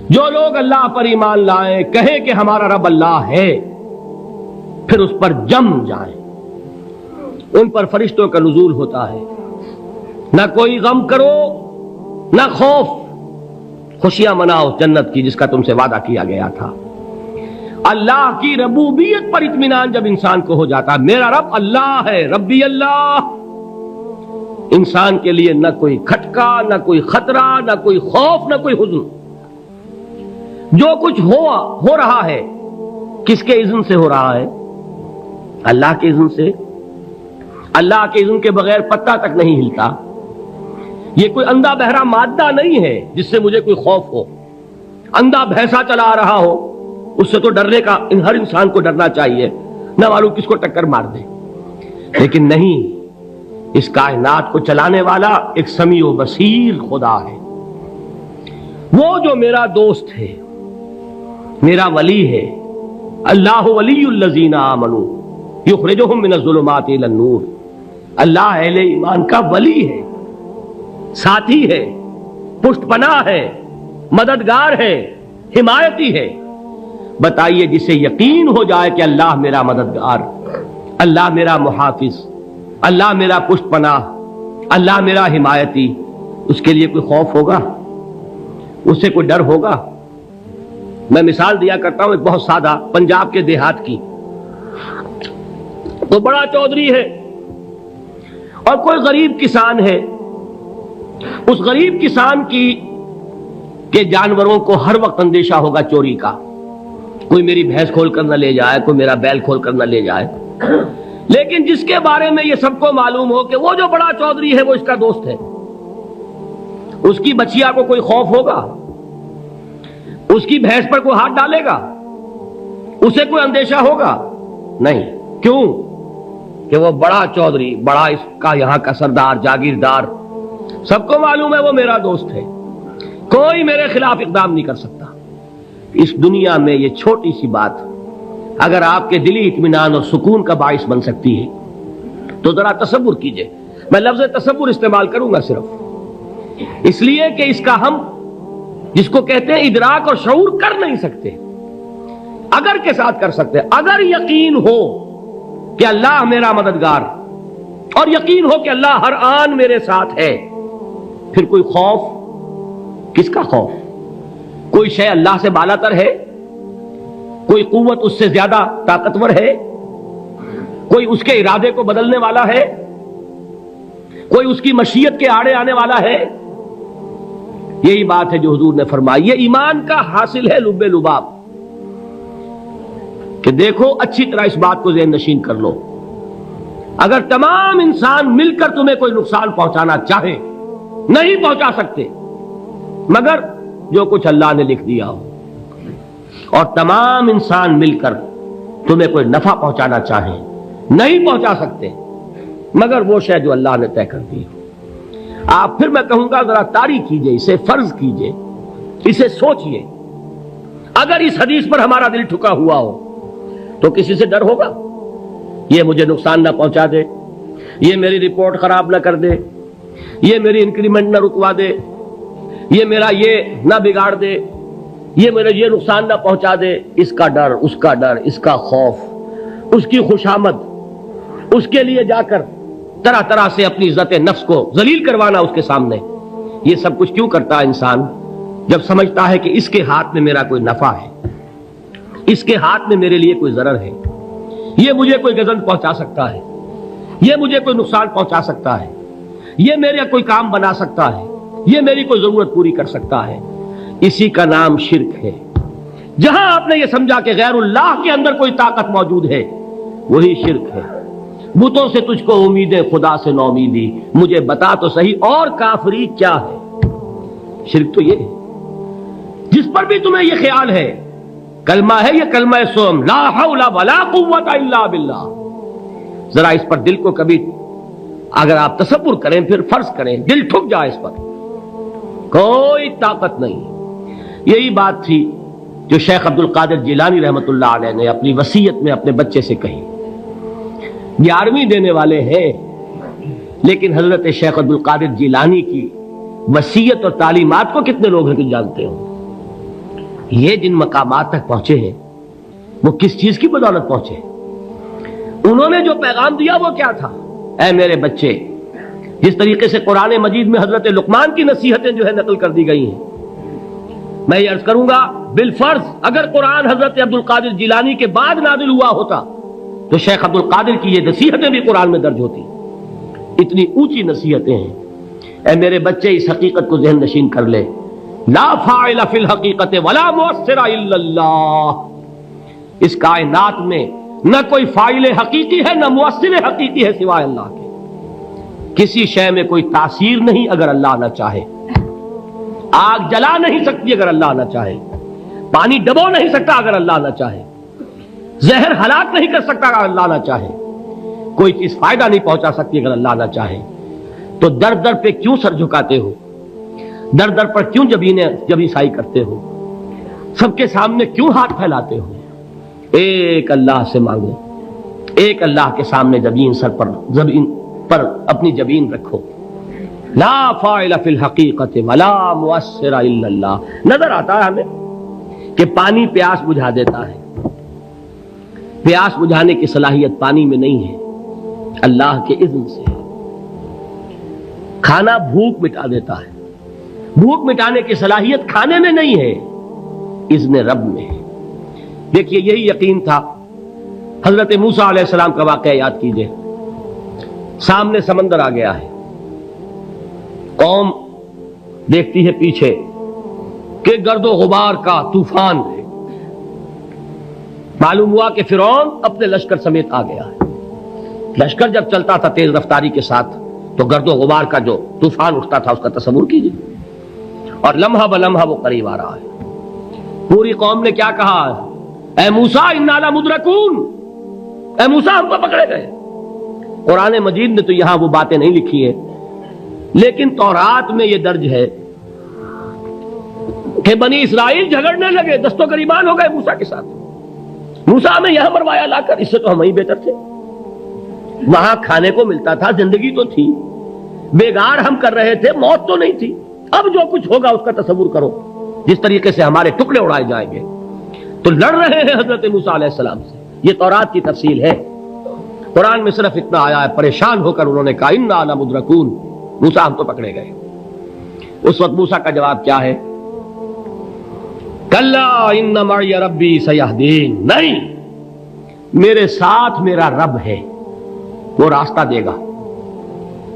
جو لوگ اللہ پر ایمان لائیں، کہیں کہ ہمارا رب اللہ ہے، پھر اس پر جم جائیں، ان پر فرشتوں کا نزول ہوتا ہے۔ نہ کوئی غم کرو نہ خوف، خوشیاں مناؤ جنت کی جس کا تم سے وعدہ کیا گیا تھا۔ اللہ کی ربوبیت پر اطمینان جب انسان کو ہو جاتا ہے، میرا رب اللہ ہے، ربی اللہ، انسان کے لیے نہ کوئی کھٹکا، نہ کوئی خطرہ، نہ کوئی خوف، نہ کوئی حزن۔ جو کچھ ہو رہا ہے کس کے اذن سے ہو رہا ہے؟ اللہ کے اذن سے۔ اللہ کے اذن کے بغیر پتہ تک نہیں ہلتا۔ یہ کوئی اندھا بہرا مادہ نہیں ہے جس سے مجھے کوئی خوف ہو۔ اندھا بھینسا چلا آ رہا ہو اس سے تو ڈرنے کا ہر انسان کو ڈرنا چاہیے، نہ معلوم کس کو ٹکر مار دے۔ لیکن نہیں، اس کائنات کو چلانے والا ایک سمیع و بصیر خدا ہے، وہ جو میرا دوست ہے، میرا ولی ہے۔ اللہ ولی الذین آمنوا یخرجہم من الظلمات الی النور۔ اللہ اہل ایمان کا ولی ہے، ساتھی ہے، پشت پناہ ہے، مددگار ہے، حمایتی ہے۔ بتائیے جسے یقین ہو جائے کہ اللہ میرا مددگار، اللہ میرا محافظ، اللہ میرا پشت پناہ، اللہ میرا حمایتی، اس کے لیے کوئی خوف ہوگا؟ اس سے کوئی ڈر ہوگا؟ میں مثال دیا کرتا ہوں ایک بہت سادہ، پنجاب کے دیہات کی۔ تو بڑا چودھری ہے اور کوئی غریب کسان ہے۔ اس غریب کسان کے جانوروں کو ہر وقت اندیشہ ہوگا چوری کا، کوئی میری بھینس کھول کر نہ لے جائے، کوئی میرا بیل کھول کر نہ لے جائے۔ لیکن جس کے بارے میں یہ سب کو معلوم ہو کہ وہ جو بڑا چودھری ہے وہ اس کا دوست ہے، اس کی بچیا کو کوئی خوف ہوگا؟ اس کی بھینس پر کوئی ہاتھ ڈالے گا؟ اسے کوئی اندیشہ ہوگا؟ نہیں۔ کیوں؟ کہ وہ بڑا چودھری، بڑا اس کا یہاں کا سردار، جاگیردار، سب کو معلوم ہے وہ میرا دوست ہے، کوئی میرے خلاف اقدام نہیں کر سکتا۔ اس دنیا میں یہ چھوٹی سی بات اگر آپ کے دلی اطمینان اور سکون کا باعث بن سکتی ہے تو ذرا تصور کیجئے۔ میں لفظ تصور استعمال کروں گا صرف اس لیے کہ اس کا ہم جس کو کہتے ہیں ادراک اور شعور کر نہیں سکتے، اگر کے ساتھ کر سکتے۔ اگر یقین ہو کہ اللہ میرا مددگار اور یقین ہو کہ اللہ ہر آن میرے ساتھ ہے، پھر کوئی خوف؟ کس کا خوف؟ کوئی شے اللہ سے بالا تر ہے؟ کوئی قوت اس سے زیادہ طاقتور ہے؟ کوئی اس کے ارادے کو بدلنے والا ہے؟ کوئی اس کی مشیت کے آڑے آنے والا ہے؟ یہی بات ہے جو حضور نے فرمائی، یہ ایمان کا حاصل ہے لب لباب، کہ دیکھو اچھی طرح اس بات کو ذہن نشین کر لو، اگر تمام انسان مل کر تمہیں کوئی نقصان پہنچانا چاہے نہیں پہنچا سکتے مگر جو کچھ اللہ نے لکھ دیا ہو، اور تمام انسان مل کر تمہیں کوئی نفع پہنچانا چاہے نہیں پہنچا سکتے مگر وہ شے جو اللہ نے طے کر دی ہو۔ آپ پھر میں کہوں گا ذرا طاری کیجئے، اسے فرض کیجئے، اسے سوچئے، اگر اس حدیث پر ہمارا دل ٹھکا ہوا ہو تو کسی سے ڈر ہوگا؟ یہ مجھے نقصان نہ پہنچا دے، یہ میری رپورٹ خراب نہ کر دے، یہ میری انکریمنٹ نہ رکوا دے، یہ میرا یہ نہ بگاڑ دے، یہ میرے یہ نقصان نہ پہنچا دے۔ اس کا ڈر، اس کا ڈر، اس کا خوف، اس کی خوشامد، اس کے لیے جا کر طرح طرح سے اپنی عزت نفس کو ذلیل کروانا اس کے سامنے، یہ سب کچھ کیوں کرتا ہے انسان؟ جب سمجھتا ہے کہ اس کے ہاتھ میں میرا کوئی نفع ہے، اس کے ہاتھ میں میرے لیے کوئی ضرر ہے، یہ مجھے کوئی گزن پہنچا سکتا ہے، یہ مجھے کوئی نقصان پہنچا سکتا ہے، یہ میرا کوئی کام بنا سکتا ہے، یہ میری کوئی ضرورت پوری کر سکتا ہے، اسی کا نام شرک ہے۔ جہاں آپ نے یہ سمجھا کہ غیر اللہ کے اندر کوئی طاقت موجود ہے وہی شرک ہے۔ بتوں سے تجھ کو امیدیں، خدا سے نومیدی، مجھے بتا تو صحیح اور کافری کیا ہے؟ شرک تو یہ ہے جس پر بھی تمہیں یہ خیال ہے کلمہ ہے، یہ کلمہ سوم لا حول ولا قوت الا باللہ، ذرا اس پر دل کو کبھی اگر آپ تصور کریں، پھر فرض کریں، دل ٹھک جائے، اس پر کوئی طاقت نہیں۔ یہی بات تھی جو شیخ عبد القادر جیلانی رحمۃ اللہ علیہ نے اپنی وصیت میں اپنے بچے سے کہی۔ 11ویں دینے والے ہیں لیکن حضرت شیخ عبد القادر جیلانی کی وصیت اور تعلیمات کو کتنے لوگ ہیں کہ جانتے ہو؟ یہ جن مقامات تک پہنچے ہیں وہ کس چیز کی بدولت پہنچے؟ انہوں نے جو پیغام دیا وہ کیا تھا؟ اے میرے بچے، جس طریقے سے قرآن مجید میں حضرت لقمان کی نصیحتیں جو ہے نقل کر دی گئی ہیں، میں یہ عرض کروں گا بالفرض اگر قرآن حضرت عبد القادر جیلانی کے بعد نازل ہوا ہوتا تو شیخ عبد القادر کی یہ نصیحتیں بھی قرآن میں درج ہوتی. اتنی اونچی نصیحتیں ہیں. اے میرے بچے، اس حقیقت کو ذہن نشین کر لے، لا فاعل فی الحقیقت ولا مؤثر الا اللہ. اس کائنات میں نہ کوئی فاعل حقیقی ہے نہ مؤثر حقیقی ہے سوائے اللہ کے. کسی شے میں کوئی تاثیر نہیں اگر اللہ نہ چاہے. آگ جلا نہیں سکتی اگر اللہ نہ چاہے. پانی ڈبو نہیں سکتا اگر اللہ نہ چاہے. زہر ہلاک نہیں کر سکتا اگر اللہ نہ چاہے. کوئی چیز فائدہ نہیں پہنچا سکتی اگر اللہ نہ چاہے. تو در در پہ کیوں سر جھکاتے ہو؟ در در پر کیوں جبیں سائی کرتے ہو؟ سب کے سامنے کیوں ہاتھ پھیلاتے ہو؟ ایک اللہ سے مانگو، ایک اللہ کے سامنے زمین پر اپنی جبین رکھو. لا فاعل فی الحقیقت ولا مؤثر الا اللہ. نظر آتا ہے ہمیں کہ پانی پیاس بجھا دیتا ہے. پیاس بجھانے کی صلاحیت پانی میں نہیں ہے، اللہ کے اذن سے. کھانا بھوک مٹا دیتا ہے. بھوک مٹانے کی صلاحیت کھانے میں نہیں ہے، اذن رب میں ہے. دیکھیے یہی یقین تھا. حضرت موسیٰ علیہ السلام کا واقعہ یاد کیجئے. سامنے سمندر آ گیا ہے، قوم دیکھتی ہے پیچھے کہ گرد و غبار کا طوفان ہے. معلوم ہوا کہ فرعون اپنے لشکر سمیت آ گیا ہے. لشکر جب چلتا تھا تیز رفتاری کے ساتھ تو گرد و غبار کا جو طوفان اٹھتا تھا اس کا تصور کیجیے. اور لمحہ بلمحہ وہ قریب آ رہا ہے. پوری قوم نے کیا کہا؟ اے موسیٰ انا لمدرکون، اے موسیٰ ہم کو پکڑے گئے. قرآن مجید نے تو یہاں وہ باتیں نہیں لکھی ہیں، لیکن تورات میں یہ درج ہے کہ بنی اسرائیل جھگڑنے لگے، دست و گریبان ہو گئے موسیٰ کے ساتھ. موسیٰ ہمیں یہاں مروایا لا کر، اس سے تو ہم ہی بہتر تھے. وہاں کھانے کو ملتا تھا، زندگی تو تھی، بیگار ہم کر رہے تھے، موت تو نہیں تھی. اب جو کچھ ہوگا اس کا تصور کرو، جس طریقے سے ہمارے ٹکڑے اڑائے جائیں گے. تو لڑ رہے ہیں حضرت موسیٰ علیہ السلام سے. یہ تورات کی تفصیل ہے. قرآن میں صرف اتنا آیا ہے، پریشان ہو کر انہوں نے کہا انا لمدرکون، موسیٰ ہم تو پکڑے گئے. اس وقت موسیٰ کا جواب کیا ہے؟ کلا ان معی ربی سیہدین. نہیں، میرے ساتھ میرا رب ہے، وہ راستہ دے گا.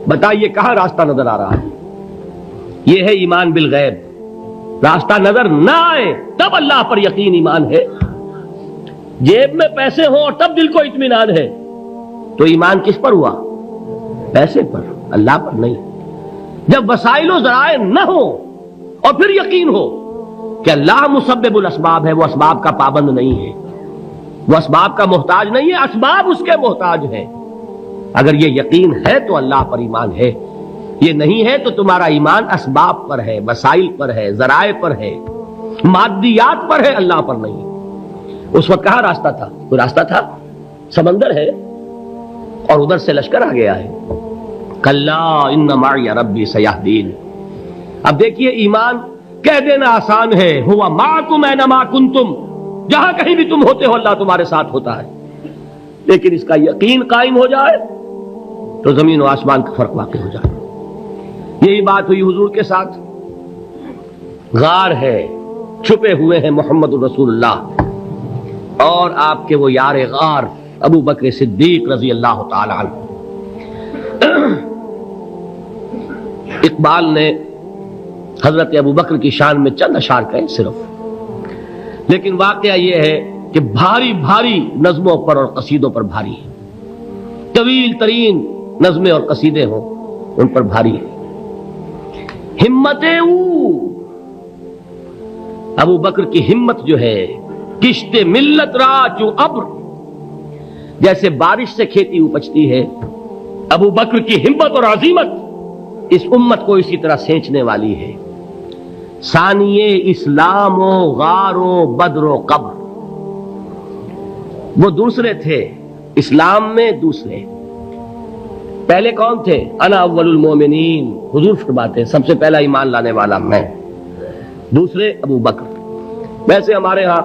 بتائیے کہاں راستہ نظر آ رہا ہے؟ یہ ہے ایمان بالغیب. راستہ نظر نہ آئے تب اللہ پر یقین ایمان ہے. جیب میں پیسے ہوں اور تب دل کو اطمینان ہے تو ایمان کس پر ہوا؟ پیسے پر، اللہ پر نہیں. جب وسائل و ذرائع نہ ہو اور پھر یقین ہو کہ اللہ مسبب الاسباب ہے، وہ اسباب کا پابند نہیں ہے، وہ اسباب کا محتاج نہیں ہے، اسباب اس کے محتاج ہے. اگر یہ یقین ہے تو اللہ پر ایمان ہے. یہ نہیں ہے تو تمہارا ایمان اسباب پر ہے، وسائل پر ہے، ذرائع پر ہے، مادیات پر ہے، اللہ پر نہیں. اس وقت کہاں راستہ تھا؟ کوئی راستہ تھا؟ سمندر ہے اور ادھر سے لشکر آ گیا ہے. کلا ان معی ربی سیہدین. اب دیکھیے ایمان کہہ دینا آسان ہے، ہوا معکم اینما کنتم، جہاں کہیں بھی تم ہوتے ہو اللہ تمہارے ساتھ ہوتا ہے. لیکن اس کا یقین قائم ہو جائے تو زمین و آسمان کا فرق واقع ہو جائے. یہی بات ہوئی حضور کے ساتھ. غار ہے، چھپے ہوئے ہیں محمد الرسول اللہ اور آپ کے وہ یار غار ابو بکر صدیق رضی اللہ تعالی عنہ. اقبال نے حضرت ابو بکر کی شان میں چند اشعار کہے صرف، لیکن واقعہ یہ ہے کہ بھاری بھاری نظموں پر اور قصیدوں پر بھاری ہے. طویل ترین نظمیں اور قصیدے ہوں ان پر بھاری ہے. ہمتیں ابو بکر کی ہمت جو ہے، کشت ملت را چو ابر، جیسے بارش سے کھیتی اپجتی ہے، ابو بکر کی ہمت اور عظیمت اس امت کو اسی طرح سینچنے والی ہے. ثانیے اسلام و غار و بدر و قبر، وہ دوسرے تھے اسلام میں، دوسرے. پہلے کون تھے؟ انا اول المومنین، حضور فرماتے ہیں سب سے پہلا ایمان لانے والا میں. دوسرے ابو بکر. ویسے ہمارے ہاں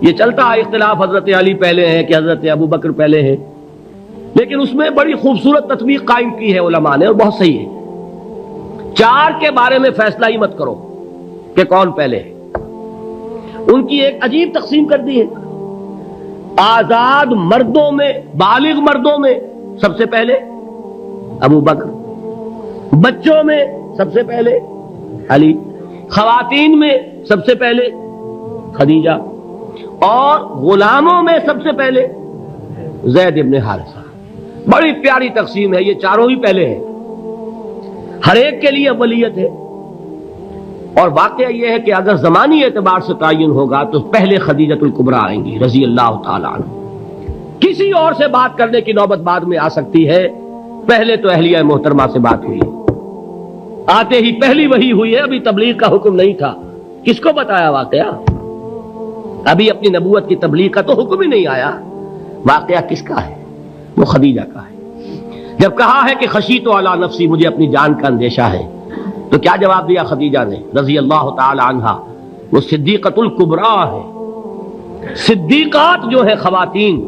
یہ چلتا ہے اختلاف حضرت علی پہلے ہیں کہ حضرت ابو بکر پہلے ہیں، لیکن اس میں بڑی خوبصورت تطبیق قائم کی ہے علماء نے، اور بہت صحیح ہے۔ 4 کے بارے میں فیصلہ ہی مت کرو کہ کون پہلے ہے، ان کی ایک عجیب تقسیم کر دی ہے۔ آزاد مردوں میں، بالغ مردوں میں سب سے پہلے ابو بکر، بچوں میں سب سے پہلے علی، خواتین میں سب سے پہلے خدیجہ، اور غلاموں میں سب سے پہلے زید ابن حارثہ۔ بڑی پیاری تقسیم ہے، یہ چاروں ہی پہلے ہیں، ہر ایک کے لیے اولیت ہے۔ اور واقعہ یہ ہے کہ اگر زمانی اعتبار سے تعین ہوگا تو پہلے خدیجۃ الکبریٰ آئیں گی رضی اللہ تعالی عنہ، کسی اور سے بات کرنے کی نوبت بعد میں آ سکتی ہے، پہلے تو اہلیہ محترمہ سے بات ہوئی، آتے ہی پہلی وحی ہوئی ہے، ابھی تبلیغ کا حکم نہیں تھا۔ کس کو بتایا واقعہ؟ ابھی اپنی نبوت کی تبلیغ کا تو حکم ہی نہیں آیا۔ واقعہ کس کا ہے؟ وہ خدیجہ کا ہے۔ جب کہا ہے کہ خشیت علی نفسی، مجھے اپنی جان کا اندیشہ ہے، تو کیا جواب دیا خدیجہ نے رضی اللہ تعالی عنہا؟ وہ صدیقۃ الکبریٰ ہے۔ صدیقات جو ہے خواتین،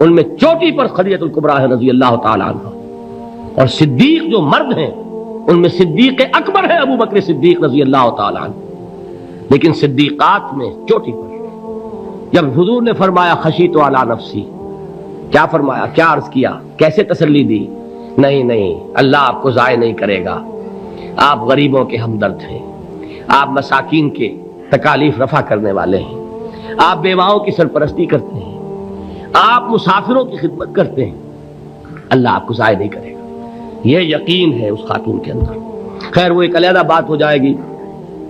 ان میں چوٹی پر خدیجۃ الکبریٰ ہے رضی اللہ تعالی عنہا، اور صدیق جو مرد ہیں ان میں صدیق اکبر ہے ابو بکر صدیق رضی اللہ تعالی عنہ، لیکن صدیقات میں چوٹی پر۔ جب حضور نے فرمایا خشیت علی نفسی، کیا فرمایا، کیا عرض کیا، کیسے تسلی دی؟ نہیں، اللہ آپ کو ضائع نہیں کرے گا، آپ غریبوں کے ہمدرد ہیں، آپ مساکین کے تکالیف رفع کرنے والے ہیں، آپ بیواؤں کی سرپرستی کرتے ہیں، آپ مسافروں کی خدمت کرتے ہیں، اللہ آپ کو ضائع نہیں کرے گا۔ یہ یقین ہے اس خاتون کے اندر۔ خیر وہ ایک علیحدہ بات ہو جائے گی۔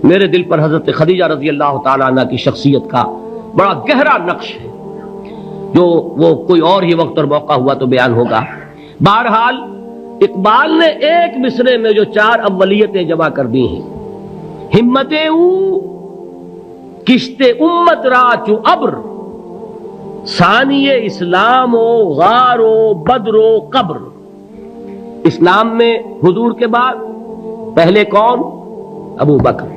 میرے دل پر حضرت خدیجہ رضی اللہ تعالیٰ عنہ کی شخصیت کا بڑا گہرا نقش ہے، جو وہ کوئی اور ہی وقت اور موقع ہوا تو بیان ہوگا۔ بہرحال اقبال نے ایک مصرے میں جو 4 اولیتیں جمع کر دی ہیں، ہمتیں او کشت امت را چو ابر، ثانی اسلام و غار و بدر و قبر۔ اسلام میں حضور کے بعد پہلے کون؟ ابو بکر۔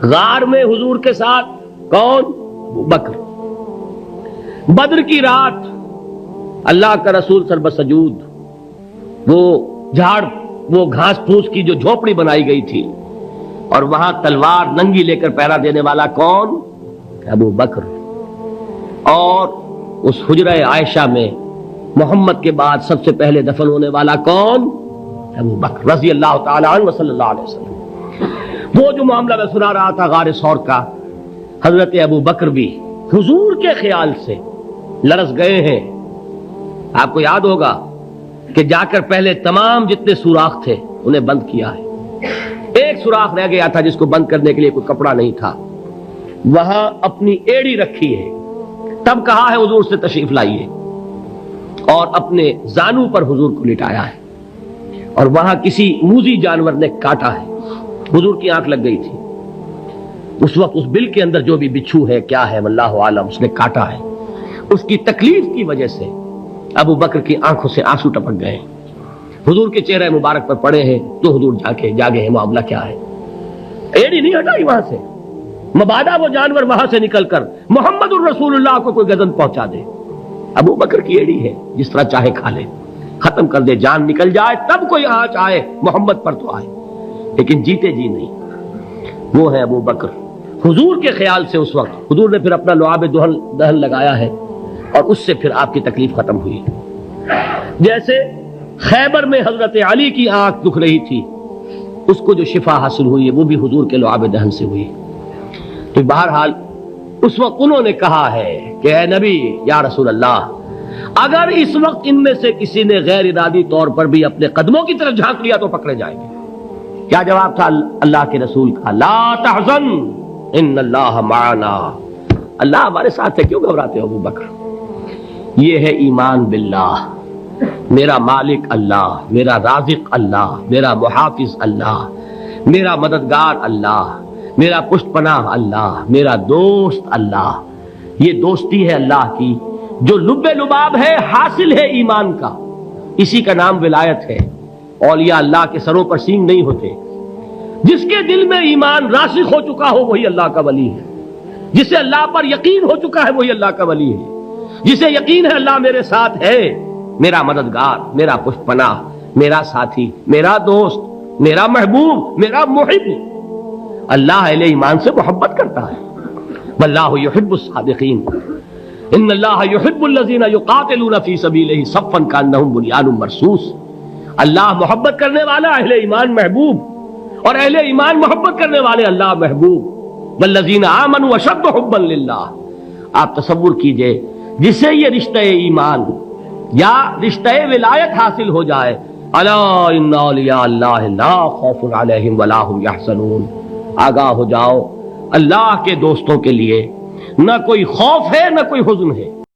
غار میں حضور کے ساتھ کون؟ ابو بکر۔ بدر کی رات اللہ کا رسول سربسجود، وہ جھاڑ، وہ گھاس پھوس کی جو جھوپڑی بنائی گئی تھی، اور وہاں تلوار ننگی لے کر پہرا دینے والا کون؟ ابو بکر۔ اور اس حجرہ عائشہ میں محمد کے بعد سب سے پہلے دفن ہونے والا کون؟ ابو بکر رضی اللہ تعالی عنہ صلی اللہ علیہ وسلم۔ وہ جو معاملہ میں سنا رہا تھا غار ثور کا، حضرت ابو بکر بھی حضور کے خیال سے لرز گئے ہیں۔ آپ کو یاد ہوگا کہ جا کر پہلے تمام جتنے سوراخ تھے انہیں بند کیا ہے، ایک سوراخ رہ گیا تھا جس کو بند کرنے کے لیے کوئی کپڑا نہیں تھا، وہاں اپنی ایڑی رکھی ہے، تب کہا ہے حضور سے تشریف لائیے، اور اپنے زانو پر حضور کو لٹایا ہے، اور وہاں کسی موذی جانور نے کاٹا ہے، حضور کی آنکھ لگ گئی تھی، اس وقت اس بل کے اندر جو بھی بچھو ہے کیا ہے واللہ عالم، اس نے کاٹا ہے، اس کی تکلیف کی وجہ سے ابو بکر کی آنکھوں سے آنسو ٹپک گئے، حضور کے چہرے مبارک پر پڑے ہیں، تو حضور جاگے ہیں، معاملہ کیا ہے؟ ایڑی نہیں ہٹائی وہاں سے، مبادا وہ جانور وہاں سے نکل کر محمد الرسول اللہ کو کوئی گزن پہنچا دے، ابو بکر کی ایڑی ہے، جس طرح چاہے کھا لے، ختم کر دے، جان نکل جائے تب کوئی آنچ آئے، محمد پر تو آئے، لیکن جیتے جی نہیں۔ وہ ہے ابو بکر۔ حضور کے خیال سے اس وقت حضور نے پھر اپنا لعاب دہن لگایا ہے، اور اس سے پھر آپ کی تکلیف ختم ہوئی۔ جیسے خیبر میں حضرت علی کی آنکھ دکھ رہی تھی، اس کو جو شفا حاصل ہوئی ہے وہ بھی حضور کے لعاب دہن سے ہوئی۔ تو بہرحال اس وقت انہوں نے کہا ہے کہ اے نبی یا رسول اللہ، اگر اس وقت ان میں سے کسی نے غیر ارادی طور پر بھی اپنے قدموں کی طرف جھانک لیا تو پکڑے جائیں گے۔ کیا جواب تھا اللہ کے رسول کا؟ لا تحزن ان اللہ معنا، اللہ ہمارے ساتھ ہے، کیوں گھبراتے ہو ابو بکر؟ یہ ہے ایمان باللہ، میرا مالک اللہ، میرا رازق اللہ، میرا محافظ اللہ، میرا مددگار اللہ، میرا پشت پناہ اللہ، میرا دوست اللہ۔ یہ دوستی ہے اللہ کی جو لب لباب ہے، حاصل ہے ایمان کا، اسی کا نام ولایت ہے۔ اولیاء اللہ کے سروں پر سینگ نہیں ہوتے، جس کے دل میں ایمان راسخ ہو چکا ہو وہی اللہ کا ولی ہے، جسے اللہ پر یقین ہو چکا ہے وہی اللہ کا ولی ہے. جسے یقین ہے اللہ میرے ساتھ ہے، میرا مددگار، میرا پشت پناہ، میرا ساتھی، میرا دوست، میرا محبوب، میرا محب. اللہ اہل ایمان سے محبت کرتا ہے. واللہ یحب الصادقین. ان اللہ یحب الذین یقاتلون فی سبیلہ صفا کانہم بنیان مرصوص. اللہ محبت کرنے والا، اہل ایمان محبوب، اور اہل ایمان محبت کرنے والے اللہ محبوب. والذین آمنوا اشد حبا للہ. آپ تصور کیجئے جسے یہ رشتہ ایمان یا رشتہ ولایت حاصل ہو جائے، الا ان اولیاء اللہ لا خوف علیہم ولا هم یحزنون. آگاہ ہو جاؤ، اللہ کے دوستوں کے لیے نہ کوئی خوف ہے نہ کوئی حزن ہے.